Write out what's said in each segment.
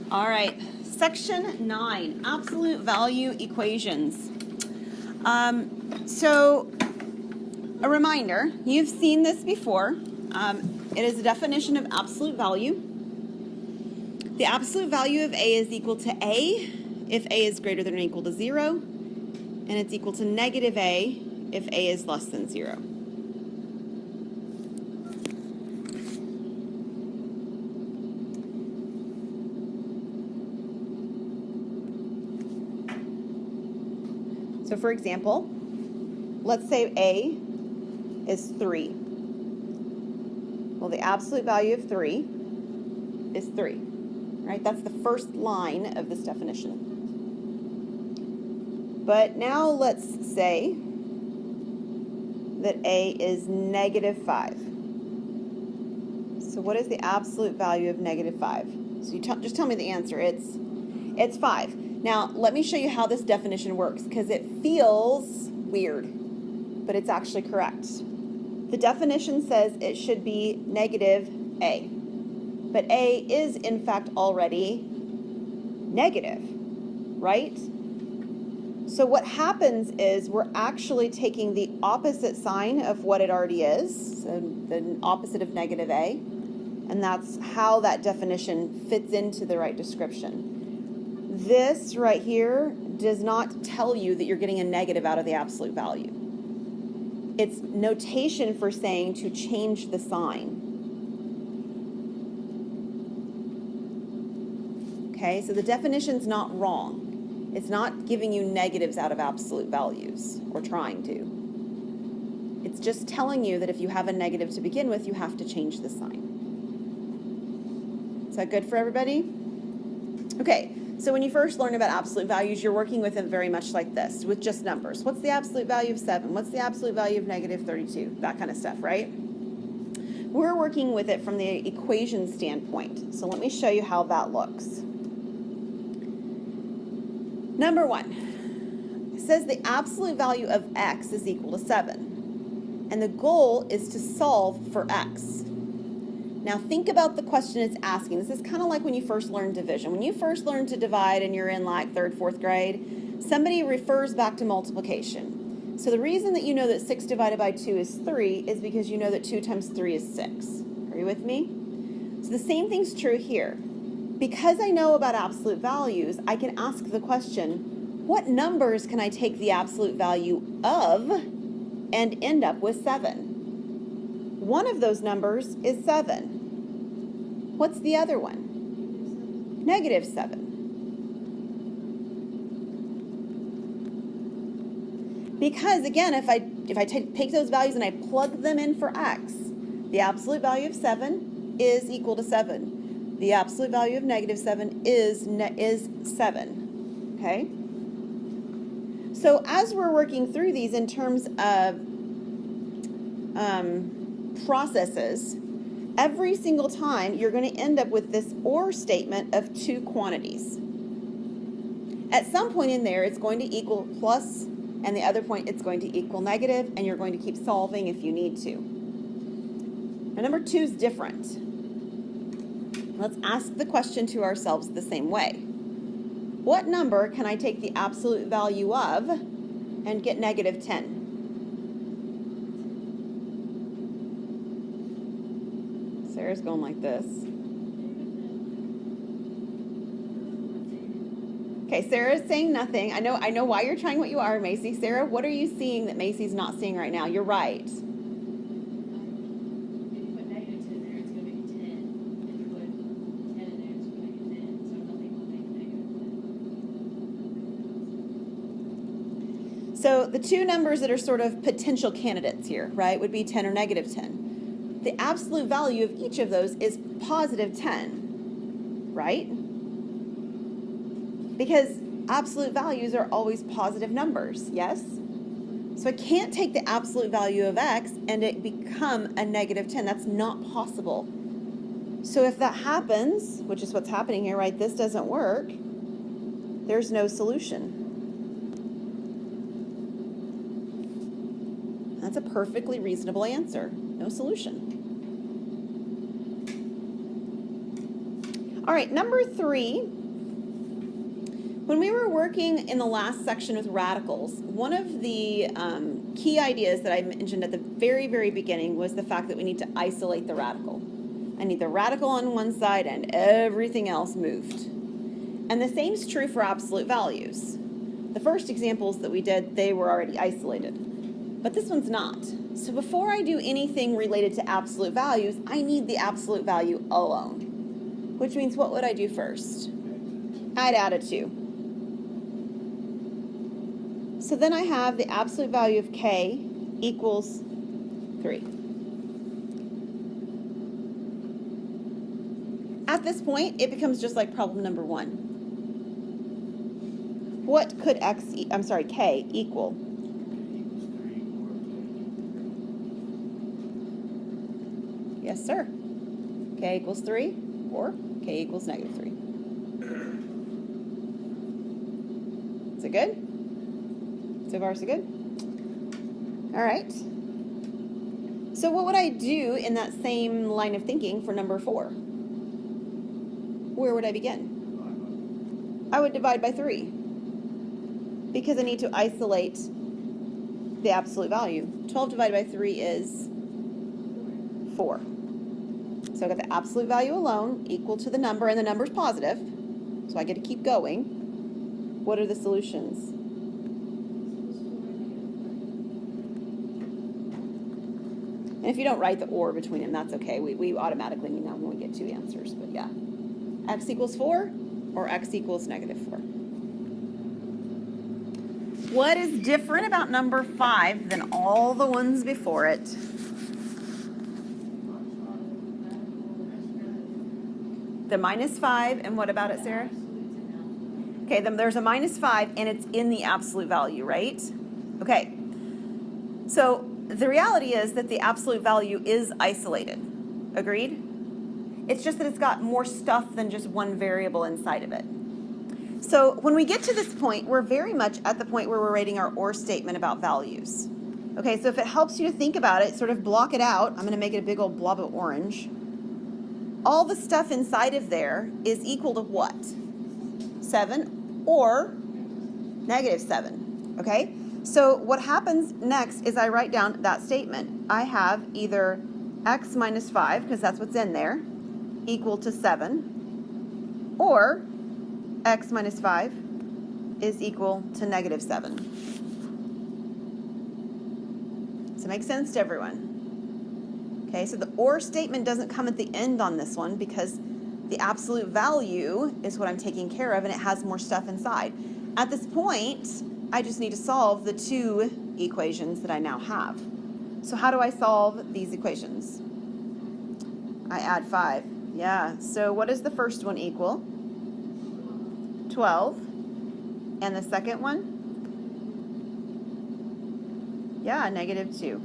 All right, section 9, absolute value equations. So a reminder, you've seen this before. It is a definition of absolute value. The absolute value of A is equal to A if A is greater than or equal to 0, and it's equal to negative A if A is less than 0. So for example, let's say A is 3. Well, the absolute value of 3 is 3, right? That's the first line of this definition. But now let's say that A is negative 5. So what is the absolute value of negative 5? So you just tell me the answer. It's 5. Now, let me show you how this definition works, because it feels weird, but it's actually correct. The definition says it should be negative A, but A is, in fact, already negative, right? So what happens is we're actually taking the opposite sign of what it already is, so the opposite of negative A, and that's how that definition fits into the right description. This right here does not tell you that you're getting a negative out of the absolute value. It's notation for saying to change the sign. Okay, so the definition's not wrong. It's not giving you negatives out of absolute values, or trying to. It's just telling you that if you have a negative to begin with, you have to change the sign. Is that good for everybody? Okay. So when you first learn about absolute values, you're working with them very much like this, with just numbers. What's the absolute value of 7? What's the absolute value of negative 32? That kind of stuff, right? We're working with it from the equation standpoint. So let me show you how that looks. Number 1, it says the absolute value of x is equal to 7. And the goal is to solve for x. Now think about the question it's asking. This is kind of like when you first learned division. When you first learned to divide and you're in like 3rd, 4th grade, somebody refers back to multiplication. So the reason that you know that 6 divided by 2 is 3 is because you know that 2 times 3 is 6. Are you with me? So the same thing's true here. Because I know about absolute values, I can ask the question, what numbers can I take the absolute value of and end up with 7? One of those numbers is 7. What's the other one? Negative 7. Because again, if I take those values and I plug them in for x, the absolute value of 7 is equal to 7. The absolute value of negative 7 is 7. Okay? So as we're working through these in terms of processes, every single time you're going to end up with this or statement of two quantities. At some point in there, it's going to equal plus, and the other point it's going to equal negative, and you're going to keep solving if you need to. Now, number 2 is different. Let's ask the question to ourselves the same way. What number can I take the absolute value of and get negative 10? Sarah's going like this. Okay, Sarah's saying nothing. I know why you're trying what you are, Macy. Sarah, what are you seeing that Macy's not seeing right now? You're right. If you put negative 10 in there, it's going to make 10. If you put 10 in there, it's going to make 10. So nothing will make negative 10. So the two numbers that are sort of potential candidates here, right, would be 10 or negative 10. The absolute value of each of those is positive 10, right? Because absolute values are always positive numbers, yes? So I can't take the absolute value of x and it become a negative 10. That's not possible. So if that happens, which is what's happening here, right, this doesn't work, there's no solution. That's a perfectly reasonable answer. No solution. All right, number 3. When we were working in the last section with radicals, one of the key ideas that I mentioned at the very, very beginning was the fact that we need to isolate the radical. I need the radical on one side and everything else moved. And the same is true for absolute values. The first examples that we did, they were already isolated. But this one's not. So before I do anything related to absolute values, I need the absolute value alone. Which means what would I do first? I'd add a 2. So then I have the absolute value of k equals 3. At this point, it becomes just like problem number 1. What could k equal? Yes, sir. K equals 3 or k equals negative 3. Is it good? So far, so good? All right. So what would I do in that same line of thinking for number 4? Where would I begin? I would divide by 3 because I need to isolate the absolute value. 12 divided by 3 is 4. So I got the absolute value alone equal to the number, and the number's positive, so I get to keep going. What are the solutions? And if you don't write the or between them, that's okay. We automatically know when we get 2 answers, but yeah. X equals 4 or x equals negative 4. What is different about number 5 than all the ones before it? The minus 5, and what about it, Sarah? Okay, then there's a minus 5, and it's in the absolute value, right? Okay, so the reality is that the absolute value is isolated. Agreed? It's just that it's got more stuff than just one variable inside of it. So when we get to this point, we're very much at the point where we're writing our or statement about values. Okay, so if it helps you to think about it, sort of block it out. I'm going to make it a big old blob of orange. All the stuff inside of there is equal to what? 7 or negative 7. Okay? So what happens next is I write down that statement. I have either x minus 5, because that's what's in there, equal to 7, or x minus 5 is equal to negative 7. Does it make sense to everyone? Okay, so the or statement doesn't come at the end on this one because the absolute value is what I'm taking care of, and it has more stuff inside. At this point, I just need to solve the 2 equations that I now have. So how do I solve these equations? I add 5. Yeah, so what does the first one equal? 12. And the second one? Yeah, negative 2.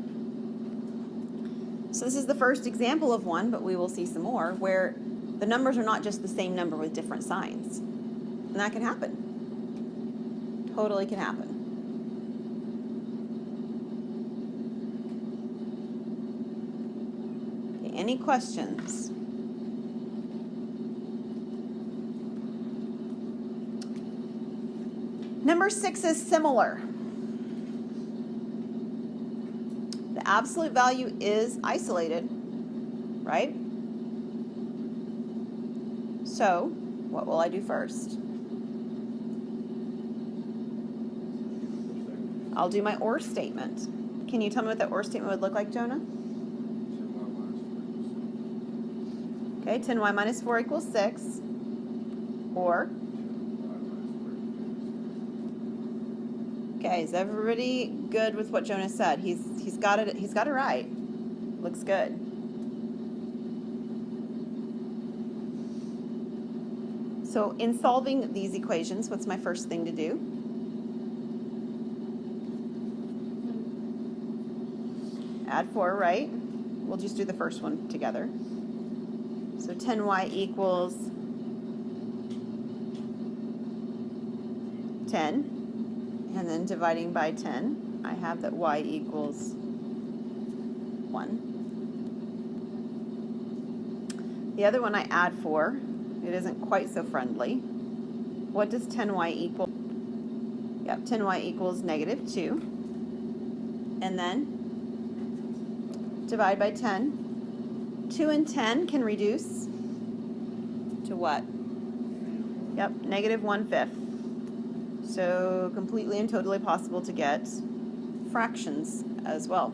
So this is the first example of one, but we will see some more, where the numbers are not just the same number with different signs. And that can happen. Totally can happen. Okay, any questions? Number 6 is similar. The absolute value is isolated, right? So, what will I do first? I'll do my or statement. Can you tell me what that or statement would look like, Jonah? Okay, 10y minus 4 equals 6. Or? Okay, is everybody good with what Jonah said? He's got it right. Looks good. So in solving these equations, what's my first thing to do? Add 4, right? We'll just do the first one together. So 10y equals 10. And then dividing by 10, I have that y equals 1. The other one I add 4. It isn't quite so friendly. What does 10y equal? Yep, 10y equals -2. And then divide by 10. 2 and 10 can reduce to what? Yep, -1/5. So completely and totally possible to get fractions as well.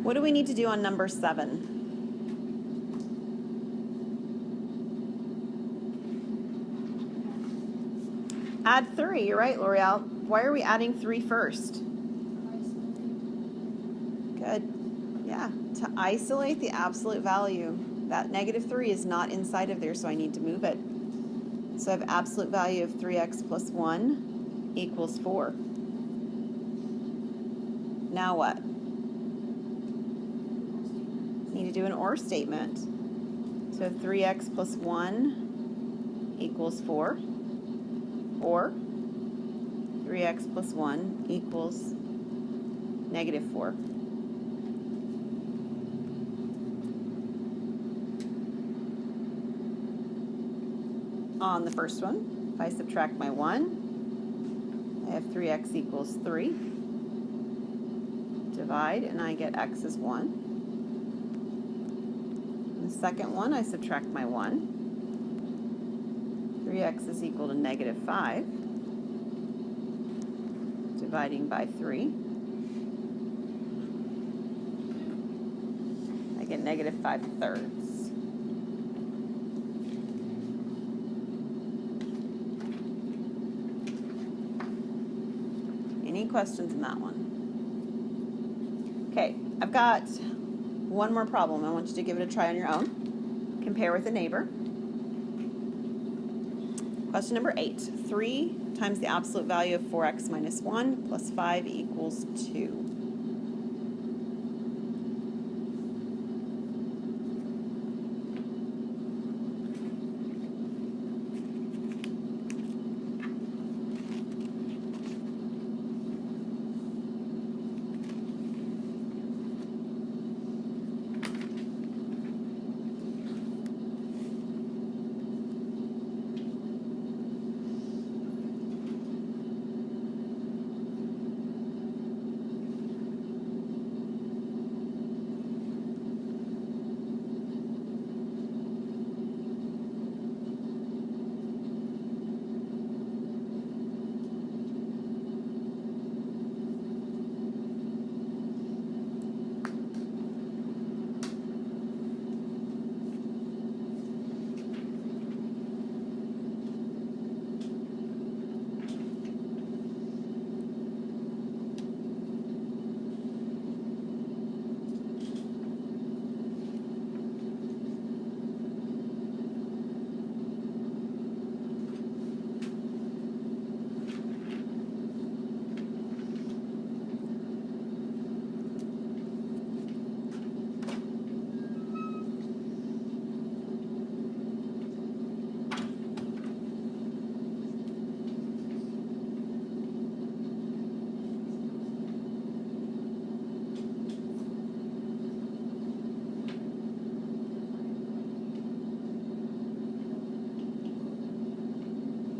What do we need to do on number 7? Add 3, you're right, L'Oreal. Why are we adding 3 first? Good. Yeah, to isolate the absolute value. That -3 is not inside of there, so I need to move it. So I have absolute value of 3x plus 1 equals 4. Now what? Need to do an OR statement. So 3x plus 1 equals 4. Or 3x plus 1 equals -4. On the first one, if I subtract my 1, I have 3x equals 3. Divide, and I get x is 1. In the second one, I subtract my 1. 3x is equal to -5. Dividing by 3. I get -5/3. Any questions in that one? Okay, I've got one more problem. I want you to give it a try on your own. Compare with a neighbor. Question number 8. 3 times the absolute value of 4x minus 1 plus 5 equals 2.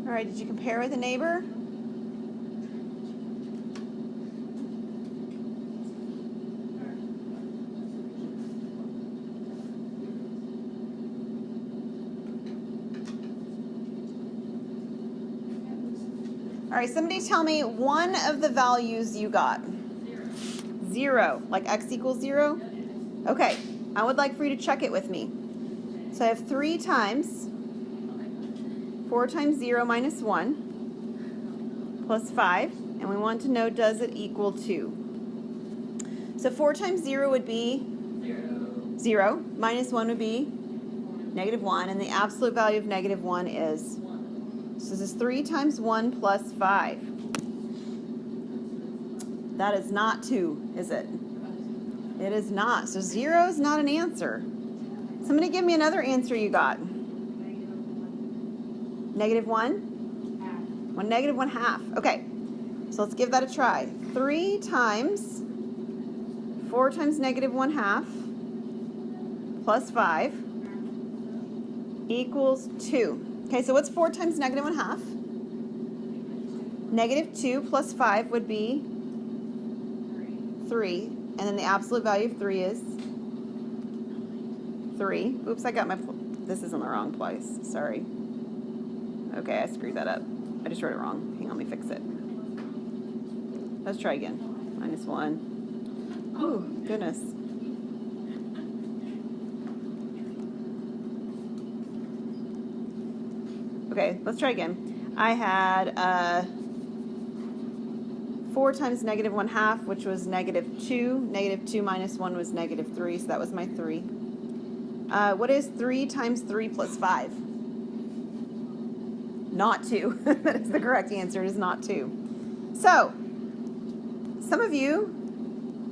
All right, did you compare with a neighbor? All right, somebody tell me one of the values you got. 0, like x equals 0? Okay, I would like for you to check it with me. So I have 3 times 4 times 0 minus 1 plus 5, and we want to know, does it equal 2? So 4 times 0 would be 0, minus 1 would be -1, and the absolute value of -1 is, so this is 3 times 1 plus 5. That is not 2, is it? It is not. So 0 is not an answer. Somebody give me another answer you got. -1? -1/2. Okay. So let's give that a try. 3 times 4 times negative 1/2 plus 5 equals 2. Okay, so what's 4 times negative 1/2? Negative 2 plus 5 would be 3. And then the absolute value of 3 is 3. Oops, I got this is in the wrong place. Sorry. Okay, I screwed that up. I just wrote it wrong. Hang on, let me fix it. Let's try again. -1. Oh, goodness. Okay, let's try again. I had 4 times negative 1/2, which was negative 2. Negative 2 minus 1 was negative 3, so that was my 3. What is 3 times 3 plus 5? Not 2. That is the correct answer. It is not 2. So, some of you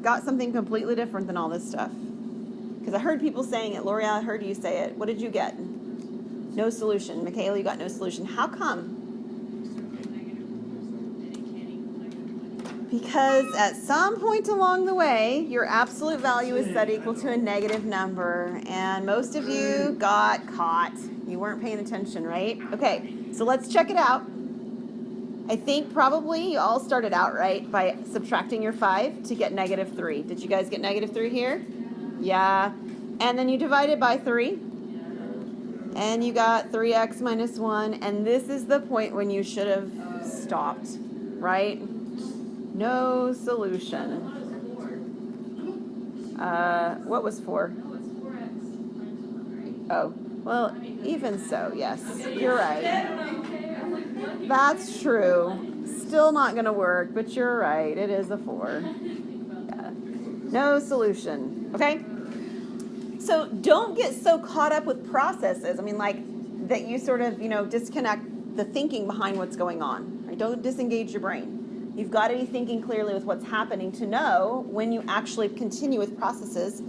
got something completely different than all this stuff. Because I heard people saying it. L'Oreal, I heard you say it. What did you get? No solution. Michaela, you got no solution. How come? Because at some point along the way, your absolute value is set equal to a negative number. And most of you got caught. You weren't paying attention, right? Okay, so let's check it out. I think probably you all started out right by subtracting your 5 to get negative 3. Did you guys get negative 3 here? Yeah. And then you divided by 3. And you got 3x minus 1. And this is the point when you should have stopped, right? No solution. What was 4? Oh, well, even so, yes, you're right. That's true. Still not going to work, but you're right. It is a 4. Yeah. No solution. Okay? So don't get so caught up with processes. I mean, like, that you sort of, disconnect the thinking behind what's going on. Right? Don't disengage your brain. You've got to be thinking clearly with what's happening to know when you actually continue with processes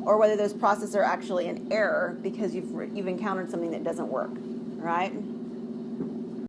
or whether those processes are actually an error because you've encountered something that doesn't work, right?